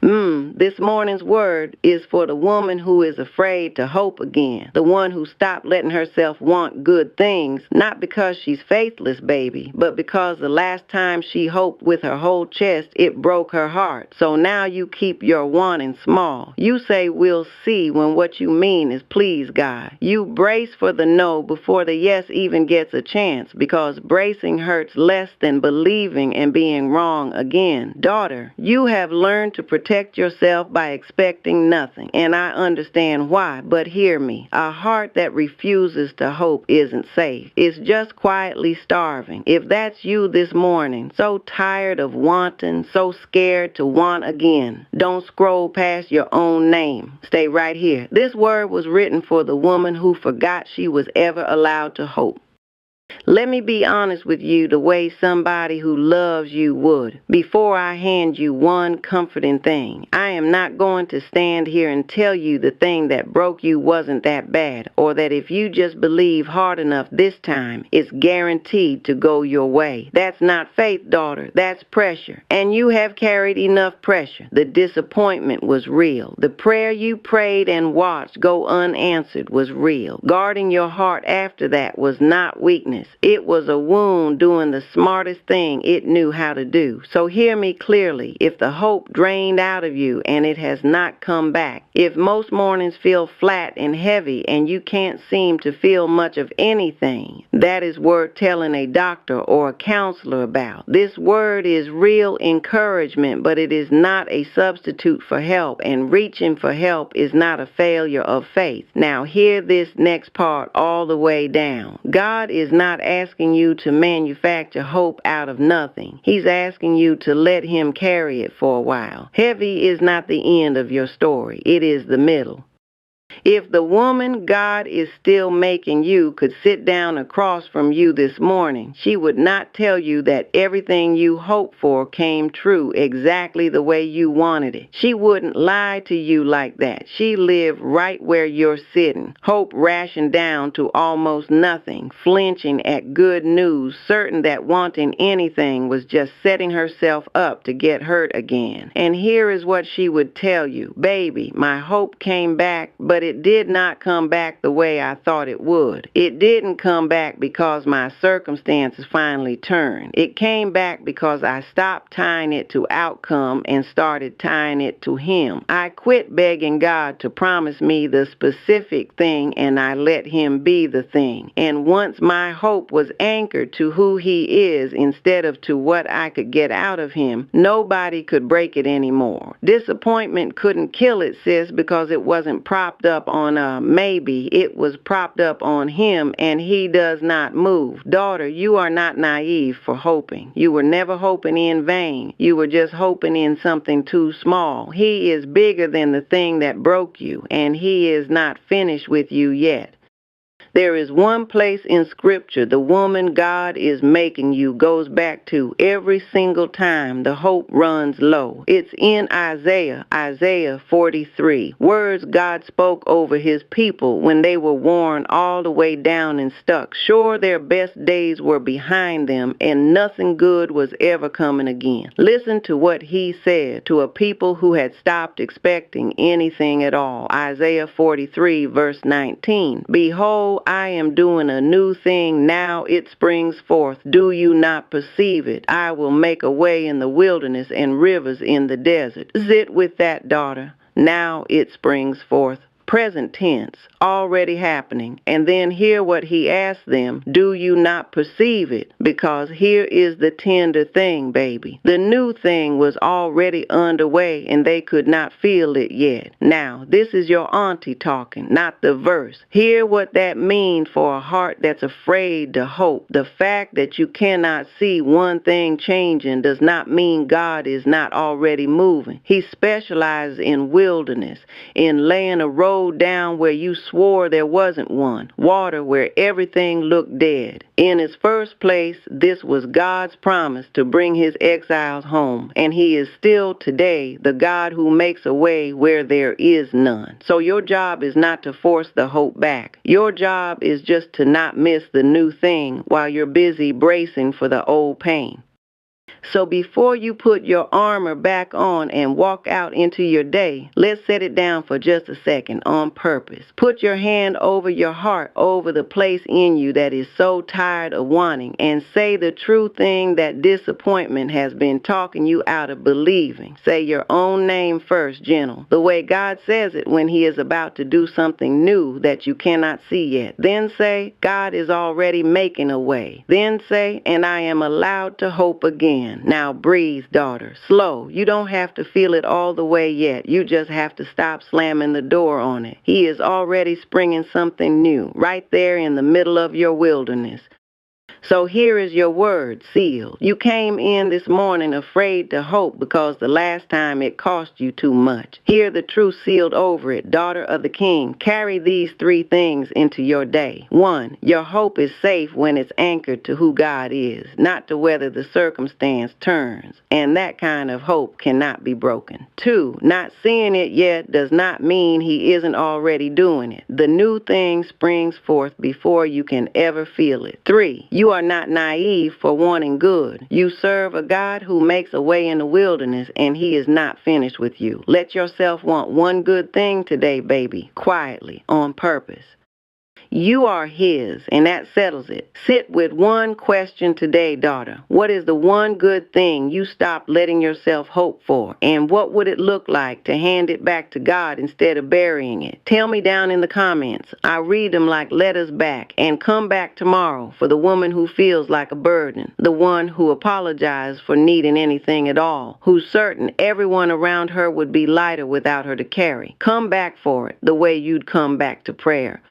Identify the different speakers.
Speaker 1: This morning's word is for the woman who is afraid to hope again, the one who stopped letting herself want good things, not because she's faithless, baby, but because the last time she hoped with her whole chest, it broke her heart. So now you keep your wanting small. You say we'll see when what you mean is please, God. You brace for the no before the yes even gets a chance, because bracing hurts less than believing and being wrong again. Daughter, you have learned to protect yourself by expecting nothing, and I understand why, but hear me. A heart that refuses to hope isn't safe. It's just quietly starving. If that's you this morning, so tired of wanting, so scared to want again, don't scroll past your own name. Stay right here. This word was written for the woman who forgot she was ever allowed to hope. Let me be honest with you the way somebody who loves you would. Before I hand you one comforting thing, I am not going to stand here and tell you the thing that broke you wasn't that bad, or that if you just believe hard enough this time, it's guaranteed to go your way. That's not faith, daughter. That's pressure. And you have carried enough pressure. The disappointment was real. The prayer you prayed and watched go unanswered was real. Guarding your heart after that was not weakness. It was a wound doing the smartest thing it knew how to do. So hear me clearly. If the hope drained out of you and it has not come back, if most mornings feel flat and heavy and you can't seem to feel much of anything, that is worth telling a doctor or a counselor about. This word is real encouragement, but it is not a substitute for help, and reaching for help is not a failure of faith. Now hear this next part all the way down. God is not asking you to manufacture hope out of nothing. He's asking you to let him carry it for a while. Heavy is not the end of your story. It is the middle. If the woman God is still making you could sit down across from you this morning, she would not tell you that everything you hoped for came true exactly the way you wanted it. She wouldn't lie to you like that. She lived right where you're sitting. Hope rationed down to almost nothing, flinching at good news, certain that wanting anything was just setting herself up to get hurt again. And here is what she would tell you. Baby, my hope came back, but it did not come back the way I thought it would. It didn't come back because my circumstances finally turned. It came back because I stopped tying it to outcome and started tying it to him. I quit begging God to promise me the specific thing, and I let him be the thing. And once my hope was anchored to who he is instead of to what I could get out of him, nobody could break it anymore. Disappointment couldn't kill it, sis, because it wasn't propped up on a maybe. It was propped up on him, and he does not move. Daughter, you are not naive for hoping. You were never hoping in vain. You were just hoping in something too small. He is bigger than the thing that broke you, and he is not finished with you yet. There is one place in Scripture the woman God is making you goes back to every single time the hope runs low. It's in Isaiah 43. Words God spoke over his people when they were worn all the way down and stuck. Sure, their best days were behind them and nothing good was ever coming again. Listen to what he said to a people who had stopped expecting anything at all. Isaiah 43 verse 19. Behold, I am doing a new thing, now it springs forth. Do you not perceive it? I will make a way in the wilderness and rivers in the desert. Sit with that, daughter. Now it springs forth. Present tense, already happening. And then hear what he asked them. Do you not perceive it? Because here is the tender thing, baby. The new thing was already underway and they could not feel it yet. Now, this is your auntie talking, not the verse. Hear what that means for a heart that's afraid to hope. The fact that you cannot see one thing changing does not mean God is not already moving. He specializes in wilderness, in laying a road down where you swore there wasn't one, water where everything looked dead. In its first place, this was God's promise to bring his exiles home, and he is still today the God who makes a way where there is none. So your job is not to force the hope back. Your job is just to not miss the new thing while you're busy bracing for the old pain. So before you put your armor back on and walk out into your day, let's set it down for just a second on purpose. Put your hand over your heart, over the place in you that is so tired of wanting, and say the true thing that disappointment has been talking you out of believing. Say your own name first, gentle, the way God says it when He is about to do something new that you cannot see yet. Then say, God is already making a way. Then say, and I am allowed to hope again. Now breathe, daughter. Slow. You don't have to feel it all the way yet. You just have to stop slamming the door on it. He is already springing something new right there in the middle of your wilderness. So here is your word, sealed. You came in this morning afraid to hope because the last time it cost you too much. Hear the truth sealed over it, daughter of the King. Carry these 3 things into your day. 1, your hope is safe when it's anchored to who God is, not to whether the circumstance turns. And that kind of hope cannot be broken. 2, not seeing it yet does not mean He isn't already doing it. The new thing springs forth before you can ever feel it. 3, you are not naive for wanting good. You serve a God who makes a way in the wilderness, and He is not finished with you. Let yourself want one good thing today, baby, quietly, on purpose. You are His, and that settles it. Sit with one question today, daughter. What is the one good thing you stopped letting yourself hope for? And what would it look like to hand it back to God instead of burying it? Tell me down in the comments. I read them like letters back. And come back tomorrow for the woman who feels like a burden, the one who apologized for needing anything at all, who's certain everyone around her would be lighter without her to carry. Come back for it the way you'd come back to prayer.